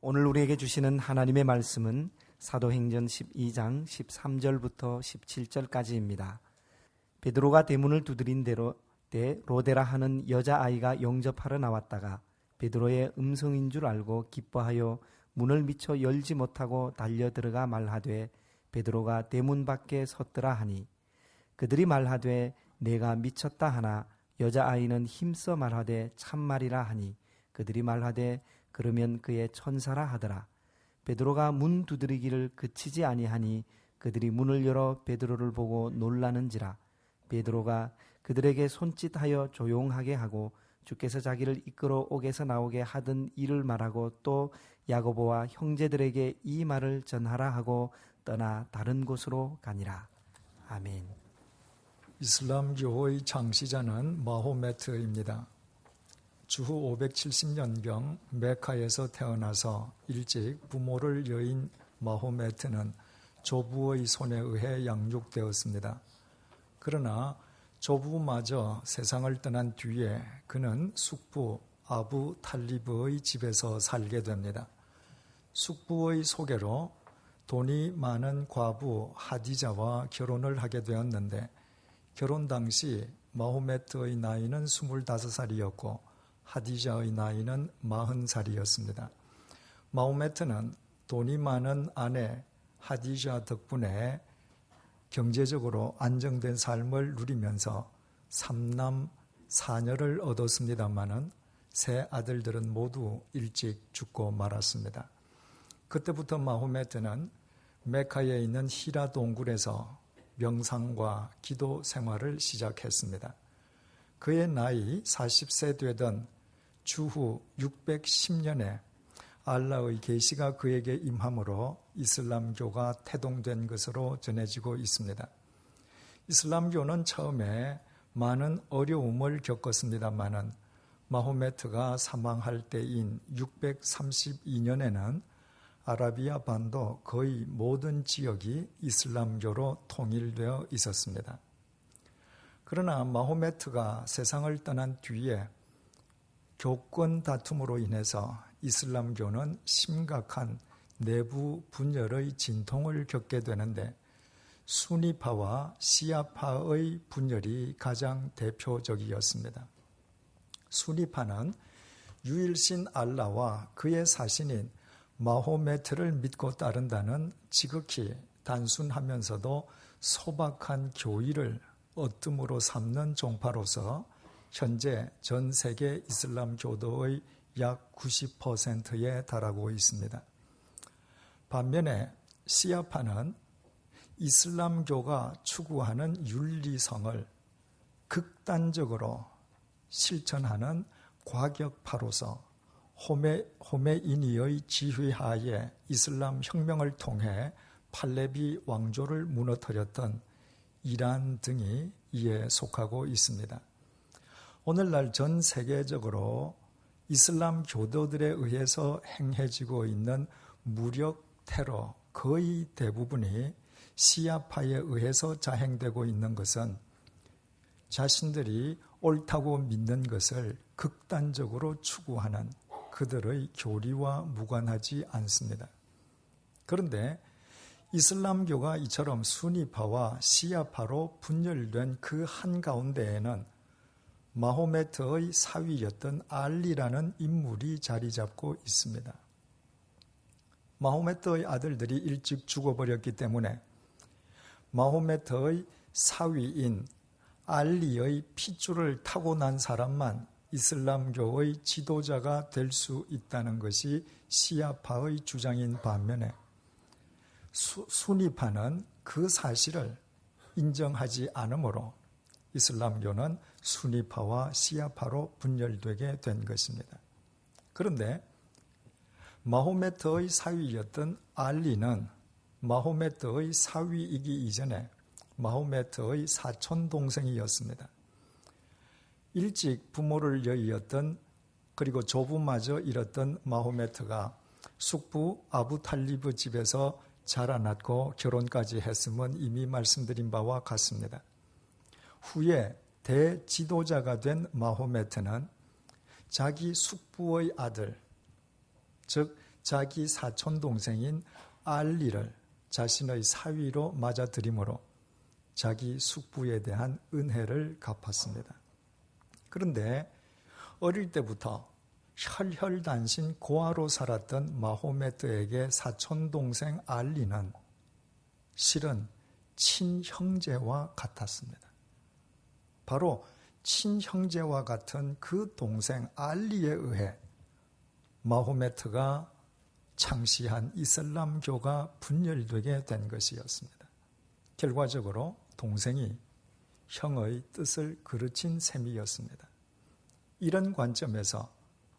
오늘 우리에게 주시는 하나님의 말씀은 사도행전 12장 13절부터 17절까지입니다. 베드로가 대문을 두드린 때 로데라 하는 여자아이가 영접하러 나왔다가 베드로의 음성인 줄 알고 기뻐하여 문을 미처 열지 못하고 달려들어가 말하되 베드로가 대문 밖에 섰더라 하니 그들이 말하되 내가 미쳤다 하나 여자아이는 힘써 말하되 참말이라 하니 그들이 말하되 그러면 그의 천사라 하더라. 베드로가 문 두드리기를 그치지 아니하니 그들이 문을 열어 베드로를 보고 놀라는지라. 베드로가 그들에게 손짓하여 조용하게 하고 주께서 자기를 이끌어 옥에서 나오게 하던 일을 말하고 또 야고보와 형제들에게 이 말을 전하라 하고 떠나 다른 곳으로 가니라. 아멘. 이슬람교의 창시자는 마호메트입니다. 주후 570년경 메카에서 태어나서 일찍 부모를 여인 마호메트는 조부의 손에 의해 양육되었습니다. 그러나 조부마저 세상을 떠난 뒤에 그는 숙부 아부 탈리브의 집에서 살게 됩니다. 숙부의 소개로 돈이 많은 과부 하디자와 결혼을 하게 되었는데 결혼 당시 마호메트의 나이는 25살이었고 하디자의 나이는 40살이었습니다. 마호메트는 돈이 많은 아내 하디자 덕분에 경제적으로 안정된 삶을 누리면서 3남 4녀를 얻었습니다마는 세 아들들은 모두 일찍 죽고 말았습니다. 그때부터 마호메트는 메카에 있는 히라 동굴에서 명상과 기도 생활을 시작했습니다. 그의 나이 40세 되던 주후 610년에 알라의 계시가 그에게 임함으로 이슬람교가 태동된 것으로 전해지고 있습니다. 이슬람교는 처음에 많은 어려움을 겪었습니다마는 마호메트가 사망할 때인 632년에는 아라비아 반도 거의 모든 지역이 이슬람교로 통일되어 있었습니다. 그러나 마호메트가 세상을 떠난 뒤에 교권 다툼으로 인해서 이슬람교는 심각한 내부 분열의 진통을 겪게 되는데 수니파와 시아파의 분열이 가장 대표적이었습니다. 수니파는 유일신 알라와 그의 사신인 마호메트를 믿고 따른다는 지극히 단순하면서도 소박한 교의를 어뜸으로 삼는 종파로서 현재 전 세계 이슬람 교도의 약 90%에 달하고 있습니다. 반면에 시아파는 이슬람교가 추구하는 윤리성을 극단적으로 실천하는 과격파로서 호메이니의 지휘하에 이슬람 혁명을 통해 팔레비 왕조를 무너뜨렸던 이란 등이 이에 속하고 있습니다. 오늘날 전 세계적으로 이슬람 교도들에 의해서 행해지고 있는 무력 테러 거의 대부분이 시아파에 의해서 자행되고 있는 것은 자신들이 옳다고 믿는 것을 극단적으로 추구하는 그들의 교리와 무관하지 않습니다. 그런데 이슬람교가 이처럼 수니파와 시아파로 분열된 그 한가운데에는 마호메트의 사위였던 알리라는 인물이 자리 잡고 있습니다. 마호메트의 아들들이 일찍 죽어버렸기 때문에 마호메트의 사위인 알리의 핏줄을 타고난 사람만 이슬람교의 지도자가 될 수 있다는 것이 시아파의 주장인 반면에 수니파는 그 사실을 인정하지 않으므로 이슬람교는 수니파와 시아파로 분열되게 된 것입니다. 그런데 마호메트의 사위였던 알리는 마호메트의 사위이기 이전에 마호메트의 사촌 동생이었습니다. 일찍 부모를 여의었던 그리고 조부마저 잃었던 마호메트가 숙부 아부 탈리브 집에서 자라났고 결혼까지 했음은 이미 말씀드린 바와 같습니다. 후에 대지도자가 된 마호메트는 자기 숙부의 아들, 즉 자기 사촌 동생인 알리를 자신의 사위로 맞아들이므로 자기 숙부에 대한 은혜를 갚았습니다. 그런데 어릴 때부터 혈혈단신 고아로 살았던 마호메트에게 사촌 동생 알리는 실은 친형제와 같았습니다. 바로 친형제와 같은 그 동생 알리에 의해 마호메트가 창시한 이슬람교가 분열되게 된 것이었습니다. 결과적으로 동생이 형의 뜻을 그르친 셈이었습니다. 이런 관점에서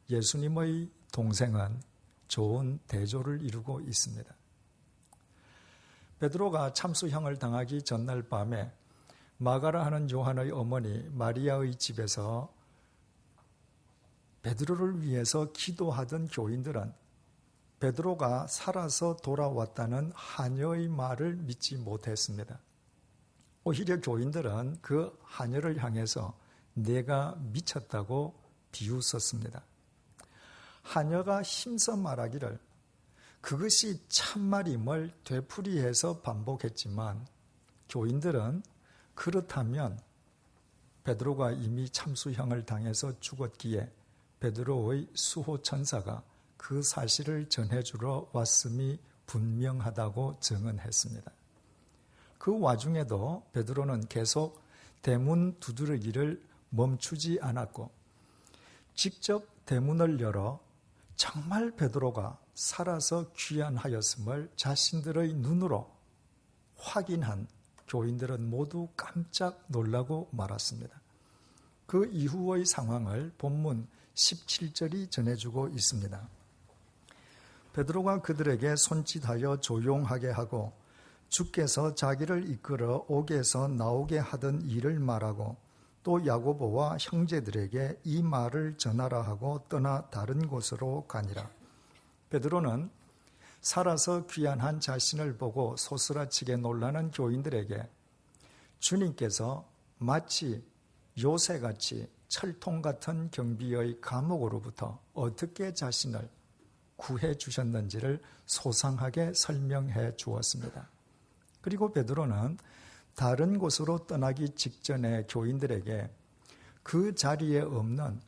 예수님의 동생은 좋은 대조를 이루고 있습니다. 베드로가 참수형을 당하기 전날 밤에 마가라 하는 요한의 어머니 마리아의 집에서 베드로를 위해서 기도하던 교인들은 베드로가 살아서 돌아왔다는 하녀의 말을 믿지 못했습니다. 오히려 교인들은 그 하녀를 향해서 내가 미쳤다고 비웃었습니다. 하녀가 힘써 말하기를 그것이 참말임을 되풀이해서 반복했지만 교인들은 그렇다면 베드로가 이미 참수형을 당해서 죽었기에 베드로의 수호 천사가 그 사실을 전해주러 왔음이 분명하다고 증언했습니다. 그 와중에도 베드로는 계속 대문 두드리기를 멈추지 않았고 직접 대문을 열어 정말 베드로가 살아서 귀환하였음을 자신들의 눈으로 확인한 교인들은 모두 깜짝 놀라고 말았습니다. 그 이후의 상황을 본문 17절이 전해주고 있습니다. 베드로가 그들에게 손짓하여 조용하게 하고 주께서 자기를 이끌어 옥에서 나오게 하던 일을 말하고 또 야고보와 형제들에게 이 말을 전하라 하고 떠나 다른 곳으로 가니라. 베드로는 살아서 귀환한 자신을 보고 소스라치게 놀라는 교인들에게 주님께서 마치 요새같이 철통 같은 경비의 감옥으로부터 어떻게 자신을 구해 주셨는지를 소상하게 설명해 주었습니다. 그리고 베드로는 다른 곳으로 떠나기 직전에 교인들에게 그 자리에 없는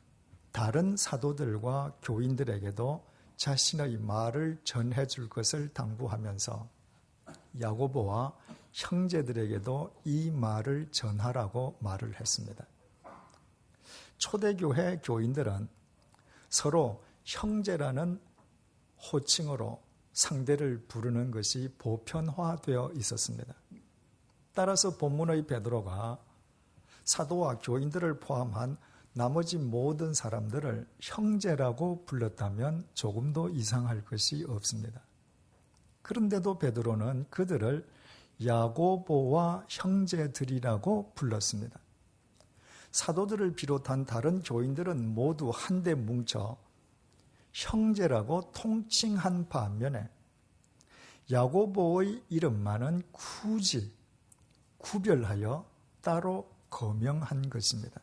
다른 사도들과 교인들에게도 자신의 말을 전해 줄 것을 당부하면서 야고보와 형제들에게도 이 말을 전하라고 말을 했습니다. 초대교회 교인들은 서로 형제라는 호칭으로 상대를 부르는 것이 보편화되어 있었습니다. 따라서 본문의 베드로가 사도와 교인들을 포함한 나머지 모든 사람들을 형제라고 불렀다면 조금도 이상할 것이 없습니다. 그런데도 베드로는 그들을 야고보와 형제들이라고 불렀습니다. 사도들을 비롯한 다른 교인들은 모두 한데 뭉쳐 형제라고 통칭한 반면에 야고보의 이름만은 굳이 구별하여 따로 거명한 것입니다.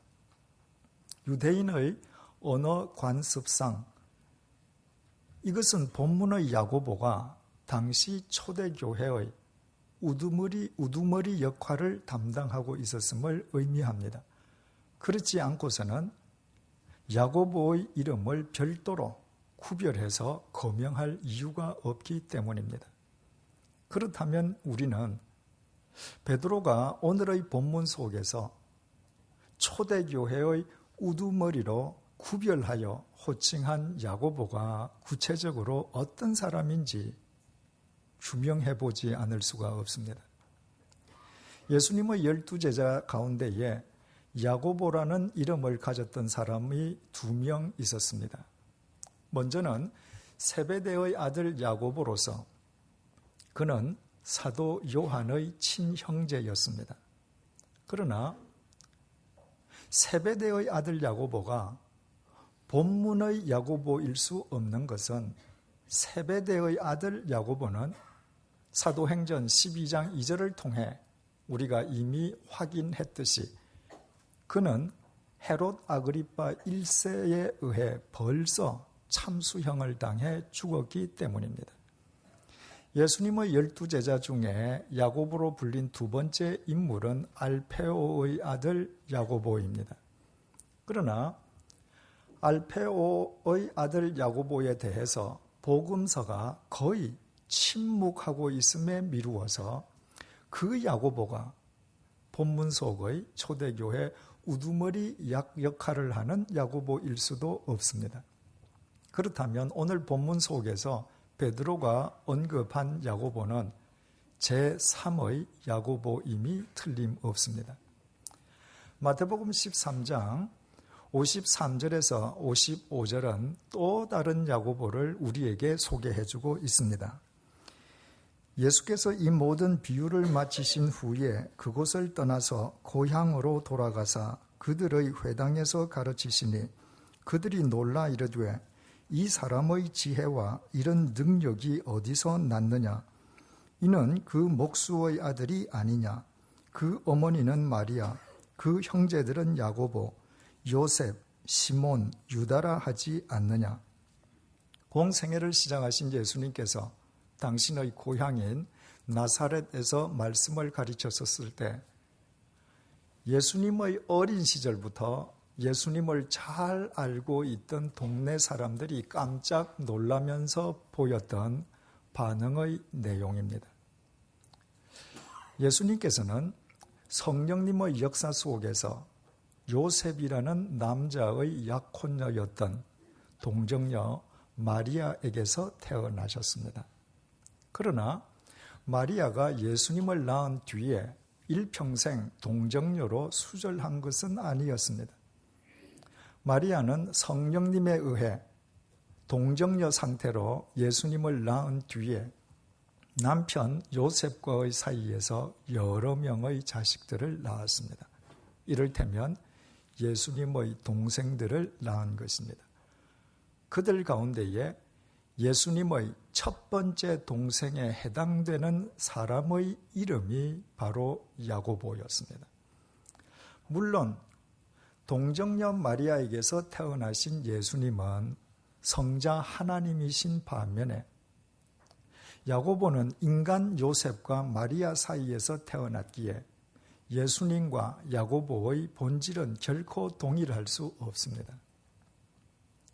유대인의 언어 관습상 이것은 본문의 야고보가 당시 초대교회의 우두머리 역할을 담당하고 있었음을 의미합니다. 그렇지 않고서는 야고보의 이름을 별도로 구별해서 거명할 이유가 없기 때문입니다. 그렇다면 우리는 베드로가 오늘의 본문 속에서 초대교회의 우두머리로 구별하여 호칭한 야고보가 구체적으로 어떤 사람인지 규명해 보지 않을 수가 없습니다. 예수님의 12제자 가운데에 야고보라는 이름을 가졌던 사람이 2명 있었습니다. 먼저는 세베대의 아들 야고보로서 그는 사도 요한의 친형제였습니다. 그러나 세베대의 아들 야고보가 본문의 야고보일 수 없는 것은 세베대의 아들 야고보는 사도행전 12장 2절을 통해 우리가 이미 확인했듯이 그는 헤롯 아그리파 1세에 의해 벌써 참수형을 당해 죽었기 때문입니다. 예수님의 12제자 중에 야고보로 불린 두 번째 인물은 알페오의 아들 야고보입니다. 그러나 알페오의 아들 야고보에 대해서 복음서가 거의 침묵하고 있음에 미루어서 그 야고보가 본문 속의 초대교회 우두머리 역할을 하는 야고보일 수도 없습니다. 그렇다면 오늘 본문 속에서 베드로가 언급한 야고보는 제3의 야고보임이 틀림없습니다. 마태복음 13장 53절에서 55절은 또 다른 야고보를 우리에게 소개해주고 있습니다. 예수께서 이 모든 비유를 마치신 후에 그곳을 떠나서 고향으로 돌아가사 그들의 회당에서 가르치시니 그들이 놀라 이르되 이 사람의 지혜와 이런 능력이 어디서 났느냐? 이는 그 목수의 아들이 아니냐? 그 어머니는 마리아, 그 형제들은 야고보, 요셉, 시몬, 유다라 하지 않느냐? 공생애를 시작하신 예수님께서 당신의 고향인 나사렛에서 말씀을 가르쳤었을 때 예수님의 어린 시절부터 예수님을 잘 알고 있던 동네 사람들이 깜짝 놀라면서 보였던 반응의 내용입니다. 예수님께서는 성령님의 역사 속에서 요셉이라는 남자의 약혼녀였던 동정녀 마리아에게서 태어나셨습니다. 그러나 마리아가 예수님을 낳은 뒤에 일평생 동정녀로 수절한 것은 아니었습니다. 마리아는 성령님에 의해 동정녀 상태로 예수님을 낳은 뒤에 남편 요셉과의 사이에서 여러 명의 자식들을 낳았습니다. 이를테면 예수님의 동생들을 낳은 것입니다. 그들 가운데에 예수님의 첫 번째 동생에 해당되는 사람의 이름이 바로 야고보였습니다. 물론 동정녀 마리아에게서 태어나신 예수님은 성자 하나님이신 반면에 야고보는 인간 요셉과 마리아 사이에서 태어났기에 예수님과 야고보의 본질은 결코 동일할 수 없습니다.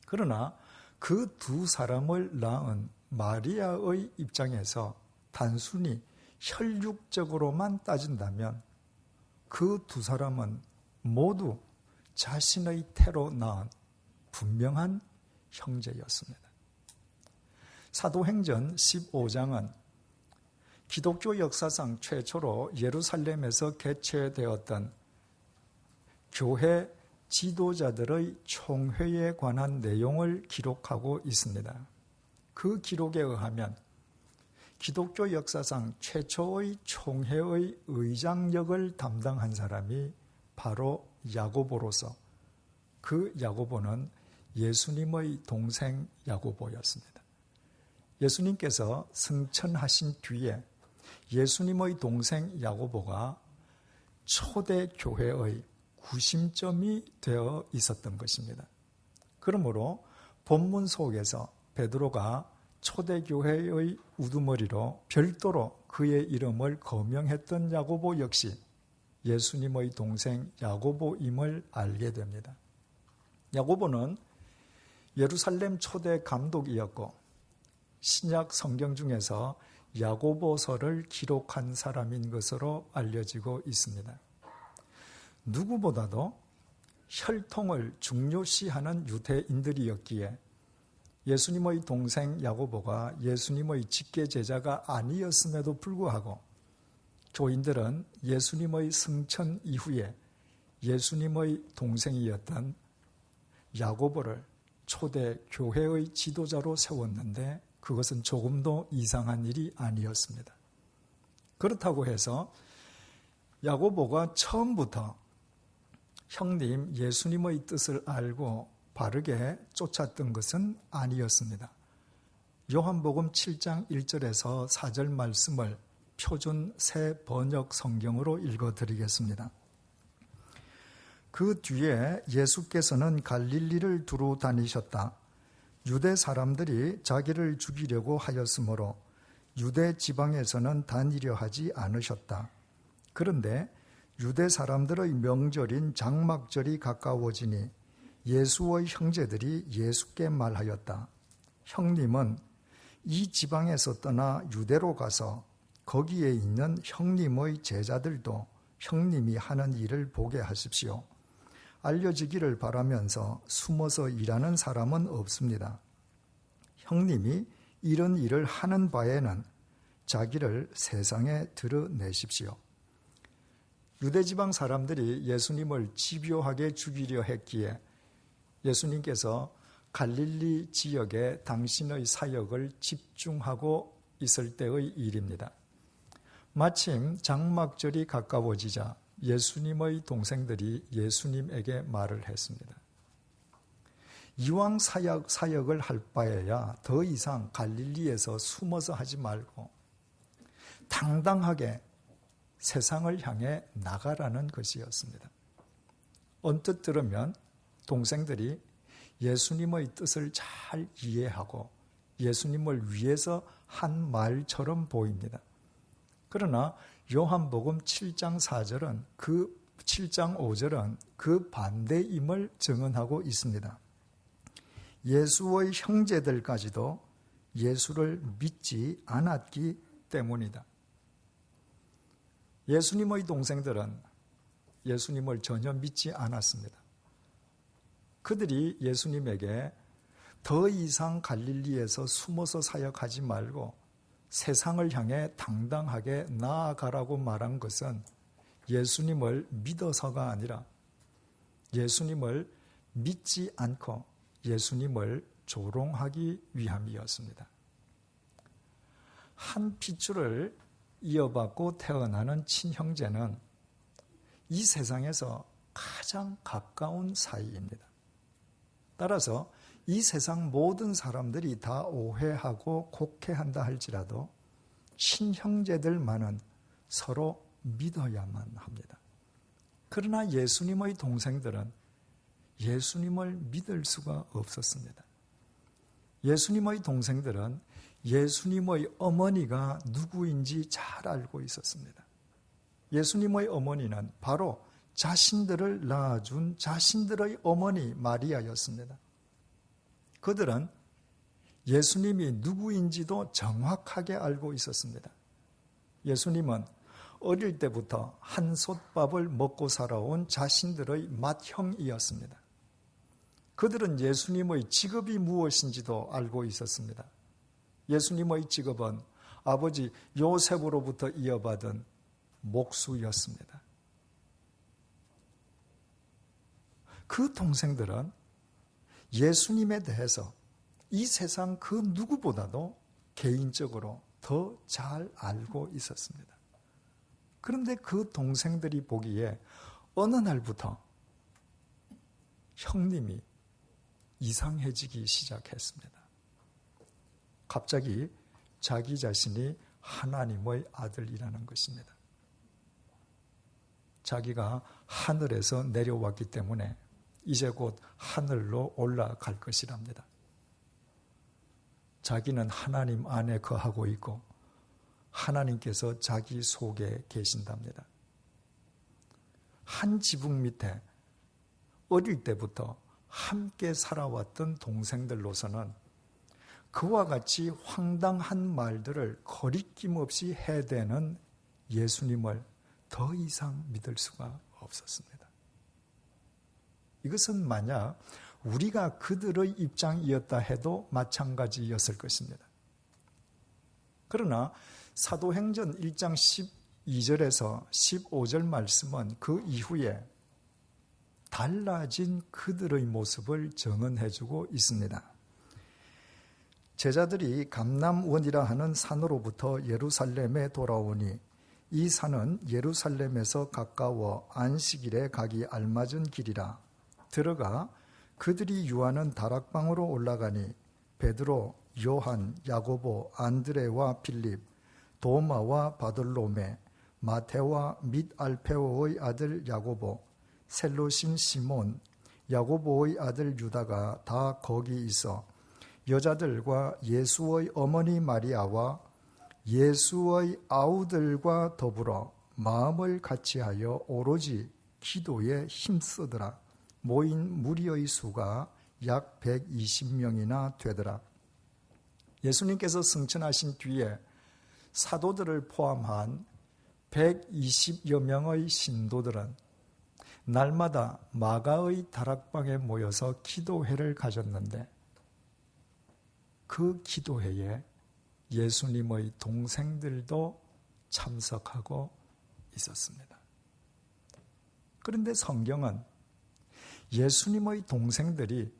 그러나 그 두 사람을 낳은 마리아의 입장에서 단순히 혈육적으로만 따진다면 그 두 사람은 모두 자신의 태로 낳은 분명한 형제였습니다. 사도행전 15장은 기독교 역사상 최초로 예루살렘에서 개최되었던 교회 지도자들의 총회에 관한 내용을 기록하고 있습니다. 그 기록에 의하면 기독교 역사상 최초의 총회의 의장역을 담당한 사람이 바로 야고보로서 그 야고보는 예수님의 동생 야고보였습니다. 예수님께서 승천하신 뒤에 예수님의 동생 야고보가 초대 교회의 구심점이 되어 있었던 것입니다. 그러므로 본문 속에서 베드로가 초대교회의 우두머리로 별도로 그의 이름을 거명했던 야고보 역시 예수님의 동생 야고보임을 알게 됩니다. 야고보는 예루살렘 초대 감독이었고 신약 성경 중에서 야고보서를 기록한 사람인 것으로 알려지고 있습니다. 누구보다도 혈통을 중요시하는 유대인들이었기에 예수님의 동생 야고보가 예수님의 직계 제자가 아니었음에도 불구하고 교인들은 예수님의 승천 이후에 예수님의 동생이었던 야고보를 초대 교회의 지도자로 세웠는데 그것은 조금도 이상한 일이 아니었습니다. 그렇다고 해서 야고보가 처음부터 형님 예수님의 뜻을 알고 바르게 쫓았던 것은 아니었습니다. 요한복음 7장 1절에서 4절 말씀을 표준 새 번역 성경으로 읽어드리겠습니다. 그 뒤에 예수께서는 갈릴리를 두루 다니셨다. 유대 사람들이 자기를 죽이려고 하였으므로 유대 지방에서는 다니려 하지 않으셨다. 그런데 유대 사람들의 명절인 장막절이 가까워지니 예수의 형제들이 예수께 말하였다. 형님은 이 지방에서 떠나 유대로 가서 거기에 있는 형님의 제자들도 형님이 하는 일을 보게 하십시오. 알려지기를 바라면서 숨어서 일하는 사람은 없습니다. 형님이 이런 일을 하는 바에는 자기를 세상에 드러내십시오. 유대지방 사람들이 예수님을 집요하게 죽이려 했기에 예수님께서 갈릴리 지역에 당신의 사역을 집중하고 있을 때의 일입니다. 마침 장막절이 가까워지자 예수님의 동생들이 예수님에게 말을 했습니다. 이왕 사역을 할 바에야 더 이상 갈릴리에서 숨어서 하지 말고 당당하게 세상을 향해 나가라는 것이었습니다. 언뜻 들으면 동생들이 예수님의 뜻을 잘 이해하고 예수님을 위해서 한 말처럼 보입니다. 그러나 요한복음 7장 4절은 7장 5절은 그 반대임을 증언하고 있습니다. 예수의 형제들까지도 예수를 믿지 않았기 때문이다. 예수님의 동생들은 예수님을 전혀 믿지 않았습니다. 그들이 예수님에게 더 이상 갈릴리에서 숨어서 사역하지 말고 세상을 향해 당당하게 나아가라고 말한 것은 예수님을 믿어서가 아니라 예수님을 믿지 않고 예수님을 조롱하기 위함이었습니다. 한 핏줄을 이어받고 태어나는 친형제는 이 세상에서 가장 가까운 사이입니다. 따라서 이 세상 모든 사람들이 다 오해하고 곡해한다 할지라도 친형제들만은 서로 믿어야만 합니다. 그러나 예수님의 동생들은 예수님을 믿을 수가 없었습니다. 예수님의 동생들은 예수님의 어머니가 누구인지 잘 알고 있었습니다. 예수님의 어머니는 바로 자신들을 낳아준 자신들의 어머니 마리아였습니다. 그들은 예수님이 누구인지도 정확하게 알고 있었습니다. 예수님은 어릴 때부터 한솥밥을 먹고 살아온 자신들의 맏형이었습니다. 그들은 예수님의 직업이 무엇인지도 알고 있었습니다. 예수님의 직업은 아버지 요셉으로부터 이어받은 목수였습니다. 그 동생들은 예수님에 대해서 이 세상 그 누구보다도 개인적으로 더 잘 알고 있었습니다. 그런데 그 동생들이 보기에 어느 날부터 형님이 이상해지기 시작했습니다. 갑자기 자기 자신이 하나님의 아들이라는 것입니다. 자기가 하늘에서 내려왔기 때문에 이제 곧 하늘로 올라갈 것이랍니다. 자기는 하나님 안에 거하고 있고 하나님께서 자기 속에 계신답니다. 한 지붕 밑에 어릴 때부터 함께 살아왔던 동생들로서는 그와 같이 황당한 말들을 거리낌 없이 해대는 예수님을 더 이상 믿을 수가 없었습니다. 이것은 만약 우리가 그들의 입장이었다 해도 마찬가지였을 것입니다. 그러나 사도행전 1장 12절에서 15절 말씀은 그 이후에 달라진 그들의 모습을 증언해주고 있습니다. 제자들이 감람원이라 하는 산으로부터 예루살렘에 돌아오니 이 산은 예루살렘에서 가까워 안식일에 가기 알맞은 길이라. 들어가 그들이 유하는 다락방으로 올라가니 베드로, 요한, 야고보, 안드레와 필립, 도마와 바돌로메, 마테와 및 알페오의 아들 야고보, 셀로신 시몬, 야고보의 아들 유다가 다 거기 있어 여자들과 예수의 어머니 마리아와 예수의 아우들과 더불어 마음을 같이하여 오로지 기도에 힘쓰더라. 모인 무리의 수가 약 120명이나 되더라. 예수님께서 승천하신 뒤에 사도들을 포함한 120여 명의 신도들은 날마다 마가의 다락방에 모여서 기도회를 가졌는데, 그 기도회에 예수님의 동생들도 참석하고 있었습니다. 그런데 성경은 예수님의 동생들이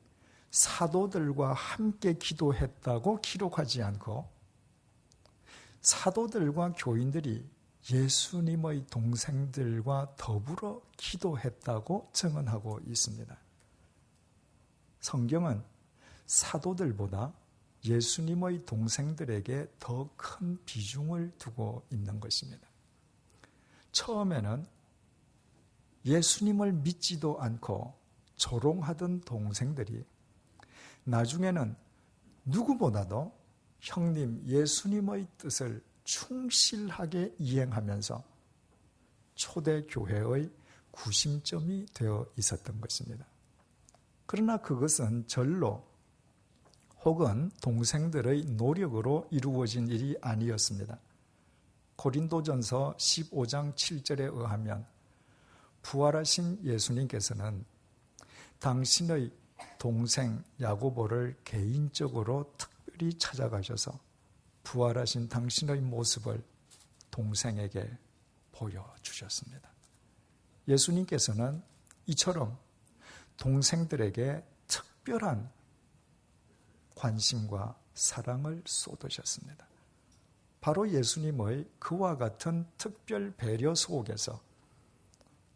사도들과 함께 기도했다고 기록하지 않고 사도들과 교인들이 예수님의 동생들과 더불어 기도했다고 증언하고 있습니다. 성경은 사도들보다 예수님의 동생들에게 더 큰 비중을 두고 있는 것입니다. 처음에는 예수님을 믿지도 않고 조롱하던 동생들이 나중에는 누구보다도 형님 예수님의 뜻을 충실하게 이행하면서 초대교회의 구심점이 되어 있었던 것입니다. 그러나 그것은 절로 혹은 동생들의 노력으로 이루어진 일이 아니었습니다. 고린도전서 15장 7절에 의하면 부활하신 예수님께서는 당신의 동생 야고보를 개인적으로 특별히 찾아가셔서 부활하신 당신의 모습을 동생에게 보여주셨습니다. 예수님께서는 이처럼 동생들에게 특별한 관심과 사랑을 쏟으셨습니다. 바로 예수님의 그와 같은 특별 배려 속에서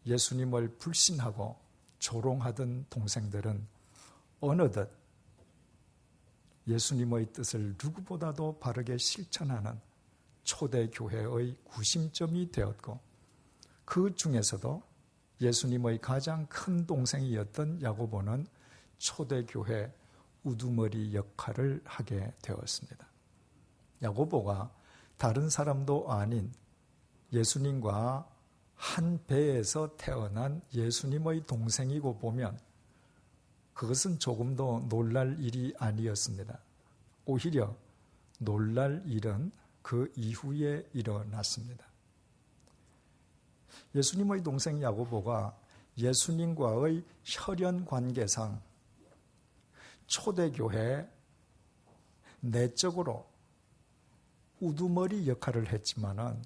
예수님을 불신하고 조롱하던 동생들은 어느덧 예수님의 뜻을 누구보다도 바르게 실천하는 초대교회의 구심점이 되었고, 그 중에서도 예수님의 가장 큰 동생이었던 야고보는 초대교회 우두머리 역할을 하게 되었습니다. 야고보가 다른 사람도 아닌 예수님과 한 배에서 태어난 예수님의 동생이고 보면 그것은 조금도 놀랄 일이 아니었습니다. 오히려 놀랄 일은 그 이후에 일어났습니다. 예수님의 동생 야고보가 예수님과의 혈연 관계상 초대교회 내적으로 우두머리 역할을 했지만은,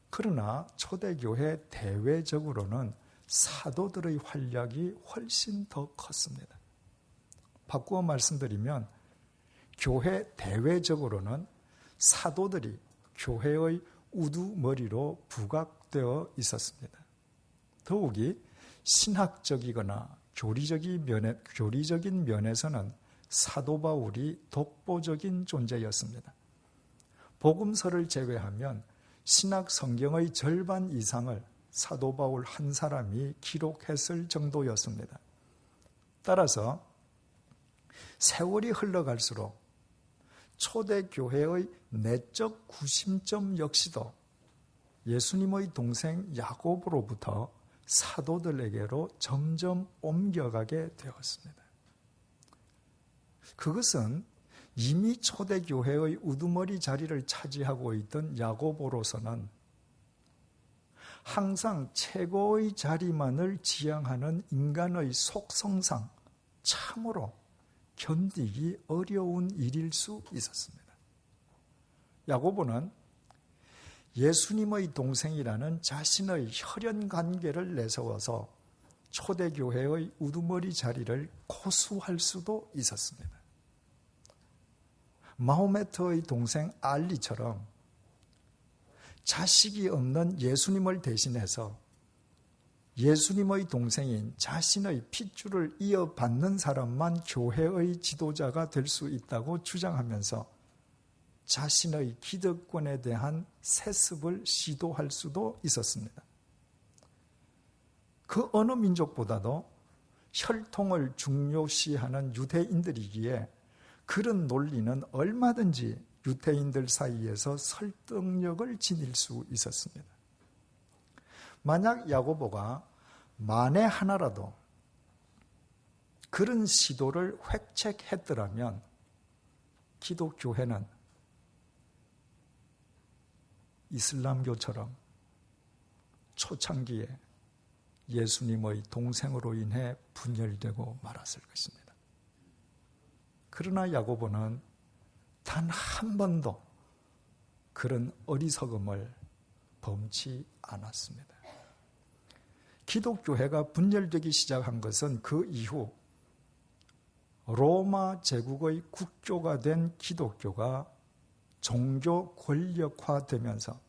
그러나 초대교회 대외적으로는 사도들의 활약이 훨씬 더 컸습니다. 바꾸어 말씀드리면 교회 대외적으로는 사도들이 교회의 우두머리로 부각되어 있었습니다. 더욱이 신학적이거나 교리적인 면에서는 사도 바울이 독보적인 존재였습니다. 복음서를 제외하면 신학 성경의 절반 이상을 사도 바울 한 사람이 기록했을 정도였습니다. 따라서 세월이 흘러갈수록 초대교회의 내적 구심점 역시도 예수님의 동생 야고보로부터 사도들에게로 점점 옮겨가게 되었습니다. 그것은 이미 초대교회의 우두머리 자리를 차지하고 있던 야고보로서는 항상 최고의 자리만을 지향하는 인간의 속성상 참으로 견디기 어려운 일일 수 있었습니다. 야고보는 예수님의 동생이라는 자신의 혈연 관계를 내세워서 초대교회의 우두머리 자리를 고수할 수도 있었습니다. 마호메트의 동생 알리처럼 자식이 없는 예수님을 대신해서 예수님의 동생인 자신의 핏줄을 이어받는 사람만 교회의 지도자가 될 수 있다고 주장하면서 자신의 기득권에 대한 세습을 시도할 수도 있었습니다. 그 어느 민족보다도 혈통을 중요시하는 유대인들이기에 그런 논리는 얼마든지 유대인들 사이에서 설득력을 지닐 수 있었습니다. 만약 야고보가 만에 하나라도 그런 시도를 획책했더라면 기독교회는 이슬람교처럼 초창기에 예수님의 동생으로 인해 분열되고 말았을 것입니다. 그러나 야고보는 단 한 번도 그런 어리석음을 범치 않았습니다. 기독교회가 분열되기 시작한 것은 그 이후 로마 제국의 국교가 된 기독교가 종교 권력화되면서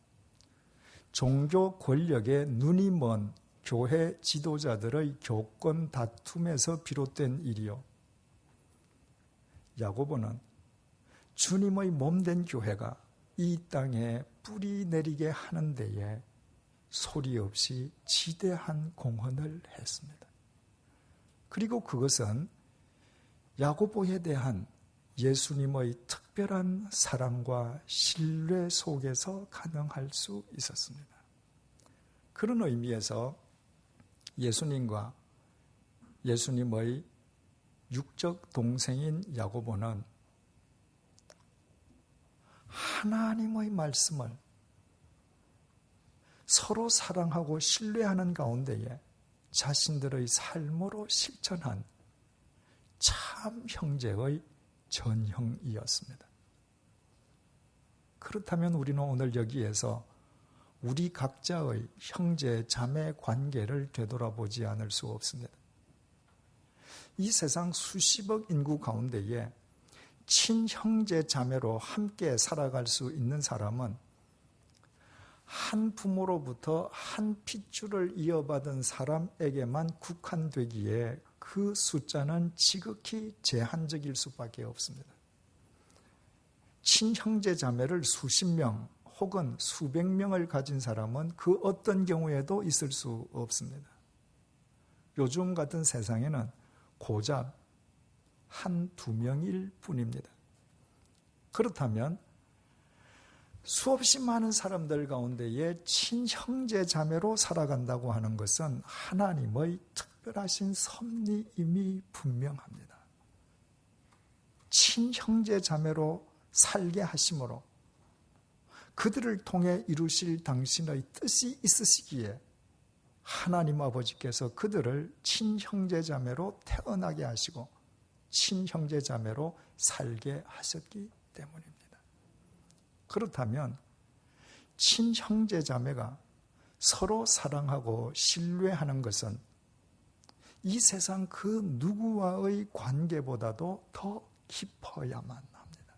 종교 권력에 눈이 먼 교회 지도자들의 교권 다툼에서 비롯된 일이요. 야고보는 주님의 몸된 교회가 이 땅에 뿌리 내리게 하는 데에 소리 없이 지대한 공헌을 했습니다. 그리고 그것은 야고보에 대한 예수님의 특별한 사랑과 신뢰 속에서 가능할 수 있었습니다. 그런 의미에서 예수님과 예수님의 육적 동생인 야고보는 하나님의 말씀을 서로 사랑하고 신뢰하는 가운데에 자신들의 삶으로 실천한 참 형제의 전형이었습니다. 그렇다면 우리는 오늘 여기에서 우리 각자의 형제 자매 관계를 되돌아보지 않을 수 없습니다. 이 세상 수십억 인구 가운데에 친형제 자매로 함께 살아갈 수 있는 사람은 한 부모로부터 한 핏줄을 이어받은 사람에게만 국한되기에 그 숫자는 지극히 제한적일 수밖에 없습니다. 친형제 자매를 수십 명 혹은 수백 명을 가진 사람은 그 어떤 경우에도 있을 수 없습니다. 요즘 같은 세상에는 고작 한두 명일 뿐입니다. 그렇다면 수없이 많은 사람들 가운데에 친형제 자매로 살아간다고 하는 것은 하나님의 특별하신 섭리임이 분명합니다. 친형제 자매로 살게 하심으로 그들을 통해 이루실 당신의 뜻이 있으시기에 하나님 아버지께서 그들을 친형제 자매로 태어나게 하시고 친형제 자매로 살게 하셨기 때문입니다. 그렇다면 친형제 자매가 서로 사랑하고 신뢰하는 것은 이 세상 그 누구와의 관계보다도 더 깊어야만 합니다.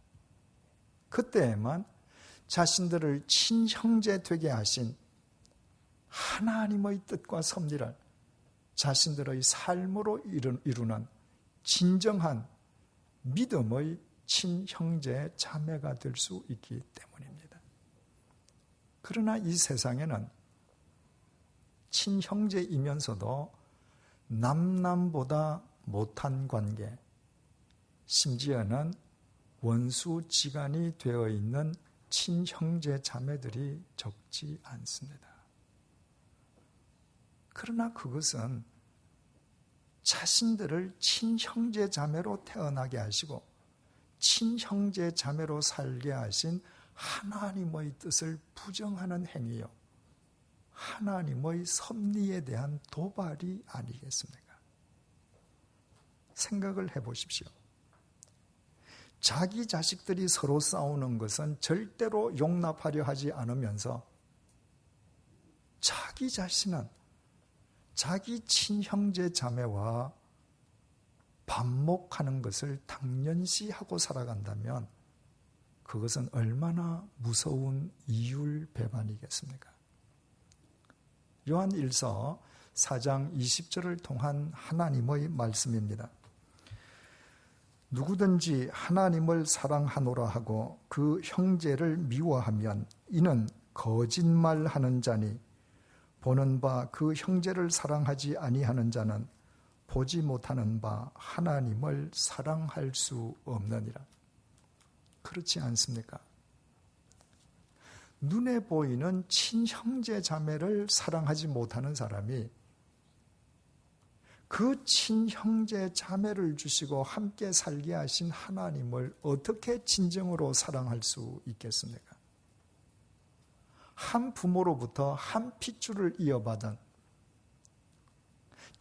그때에만 자신들을 친형제 되게 하신 하나님의 뜻과 섭리를 자신들의 삶으로 이루는 진정한 믿음의 친형제 자매가 될 수 있기 때문입니다. 그러나 이 세상에는 친형제이면서도 남남보다 못한 관계, 심지어는 원수지간이 되어 있는 친형제 자매들이 적지 않습니다. 그러나 그것은 자신들을 친형제 자매로 태어나게 하시고 친형제 자매로 살게 하신 하나님의 뜻을 부정하는 행위요, 하나님의 섭리에 대한 도발이 아니겠습니까? 생각을 해보십시오. 자기 자식들이 서로 싸우는 것은 절대로 용납하려 하지 않으면서 자기 자신은 자기 친형제 자매와 반목하는 것을 당연시하고 살아간다면 그것은 얼마나 무서운 이율배반이겠습니까? 요한 1서 4장 20절을 통한 하나님의 말씀입니다. 누구든지 하나님을 사랑하노라 하고 그 형제를 미워하면 이는 거짓말하는 자니 보는 바 그 형제를 사랑하지 아니하는 자는 보지 못하는 바 하나님을 사랑할 수 없느니라. 그렇지 않습니까? 눈에 보이는 친형제 자매를 사랑하지 못하는 사람이 그 친형제 자매를 주시고 함께 살게 하신 하나님을 어떻게 진정으로 사랑할 수 있겠습니까? 한 부모로부터 한 핏줄을 이어받은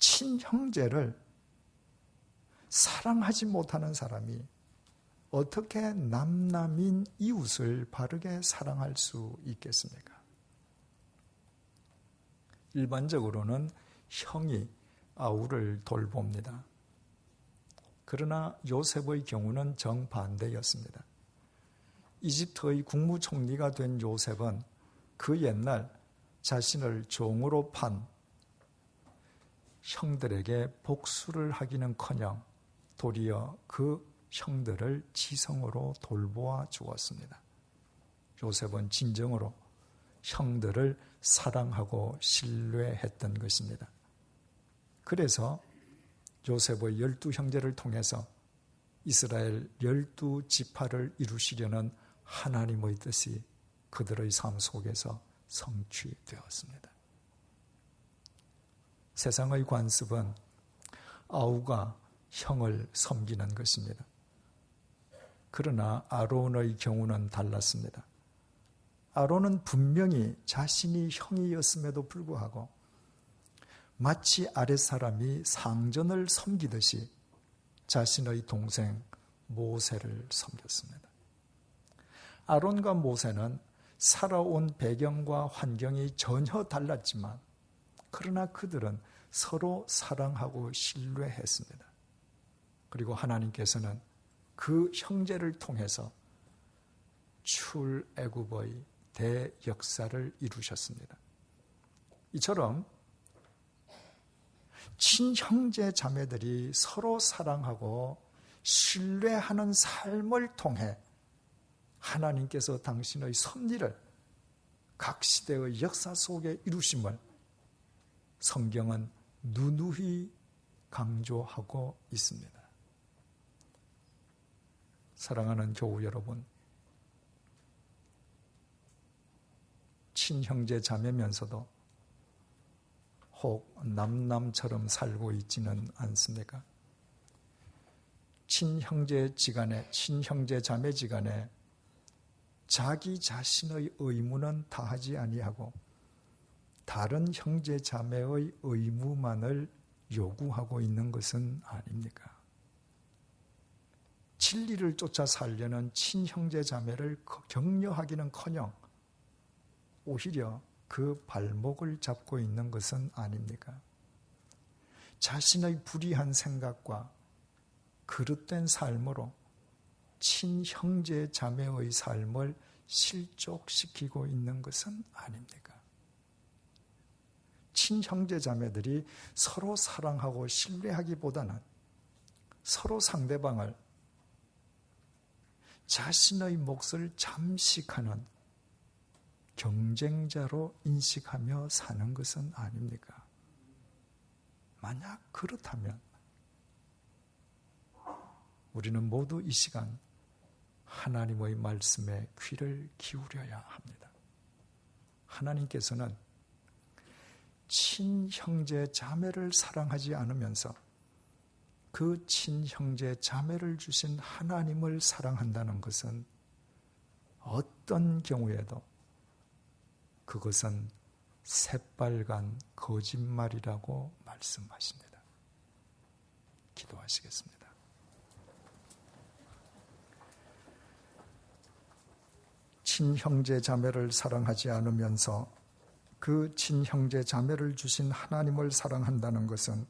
친형제를 사랑하지 못하는 사람이 어떻게 남남인 이웃을 바르게 사랑할 수 있겠습니까? 일반적으로는 형이 아우를 돌봅니다. 그러나 요셉의 경우는 정반대였습니다. 이집트의 국무총리가 된 요셉은 그 옛날 자신을 종으로 판 형들에게 복수를 하기는커녕 도리어 그 형들을 지성으로 돌보아 주었습니다. 요셉은 진정으로 형들을 사랑하고 신뢰했던 것입니다. 그래서 요셉의 12형제를 통해서 이스라엘 12지파를 이루시려는 하나님의 뜻이 그들의 삶 속에서 성취되었습니다. 세상의 관습은 아우가 형을 섬기는 것입니다. 그러나 아론의 경우는 달랐습니다. 아론은 분명히 자신이 형이었음에도 불구하고 마치 아랫사람이 상전을 섬기듯이 자신의 동생 모세를 섬겼습니다. 아론과 모세는 살아온 배경과 환경이 전혀 달랐지만 그러나 그들은 서로 사랑하고 신뢰했습니다. 그리고 하나님께서는 그 형제를 통해서 출애굽의 대역사를 이루셨습니다. 이처럼 친형제 자매들이 서로 사랑하고 신뢰하는 삶을 통해 하나님께서 당신의 섭리를 각 시대의 역사 속에 이루심을 성경은 누누이 강조하고 있습니다. 사랑하는 교우 여러분, 친형제 자매면서도 혹 남남처럼 살고 있지는 않습니까? 친형제 자매지간에 자기 자신의 의무는 다하지 아니하고 다른 형제 자매의 의무만을 요구하고 있는 것은 아닙니까? 진리를 쫓아 살려는 친형제 자매를 격려하기는커녕 오히려 그 발목을 잡고 있는 것은 아닙니까? 자신의 불의한 생각과 그릇된 삶으로 친형제 자매의 삶을 실족시키고 있는 것은 아닙니까? 친형제 자매들이 서로 사랑하고 신뢰하기보다는 서로 상대방을 자신의 몫을 잠식하는 경쟁자로 인식하며 사는 것은 아닙니까? 만약 그렇다면 우리는 모두 이 시간 하나님의 말씀에 귀를 기울여야 합니다. 하나님께서는 친형제 자매를 사랑하지 않으면서 그 친형제 자매를 주신 하나님을 사랑한다는 것은 어떤 경우에도 그것은 새빨간 거짓말이라고 말씀하십니다. 기도하시겠습니다. 친형제 자매를 사랑하지 않으면서 그 친형제 자매를 주신 하나님을 사랑한다는 것은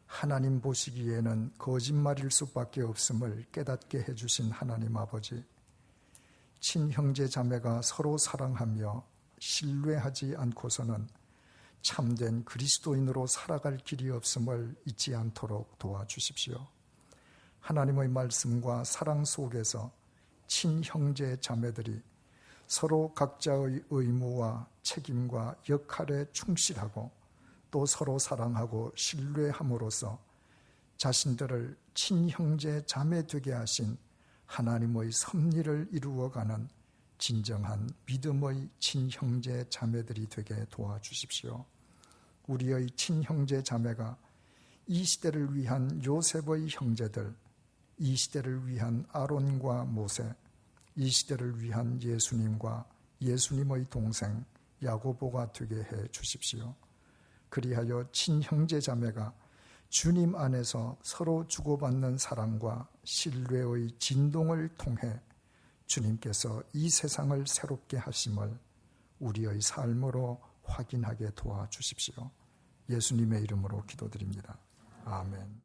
하나님 보시기에는 거짓말일 수밖에 없음을 깨닫게 해주신 하나님 아버지, 친형제 자매가 서로 사랑하며 신뢰하지 않고서는 참된 그리스도인으로 살아갈 길이 없음을 잊지 않도록 도와주십시오. 하나님의 말씀과 사랑 속에서 친형제 자매들이 서로 각자의 의무와 책임과 역할에 충실하고 또 서로 사랑하고 신뢰함으로써 자신들을 친형제 자매 되게 하신 하나님의 섭리를 이루어가는 진정한 믿음의 친형제 자매들이 되게 도와주십시오. 우리의 친형제 자매가 이 시대를 위한 요셉의 형제들, 이 시대를 위한 아론과 모세, 이 시대를 위한 예수님과 예수님의 동생 야고보가 되게 해 주십시오. 그리하여 친형제 자매가 주님 안에서 서로 주고받는 사랑과 신뢰의 진동을 통해 주님께서 이 세상을 새롭게 하심을 우리의 삶으로 확인하게 도와주십시오. 예수님의 이름으로 기도드립니다. 아멘.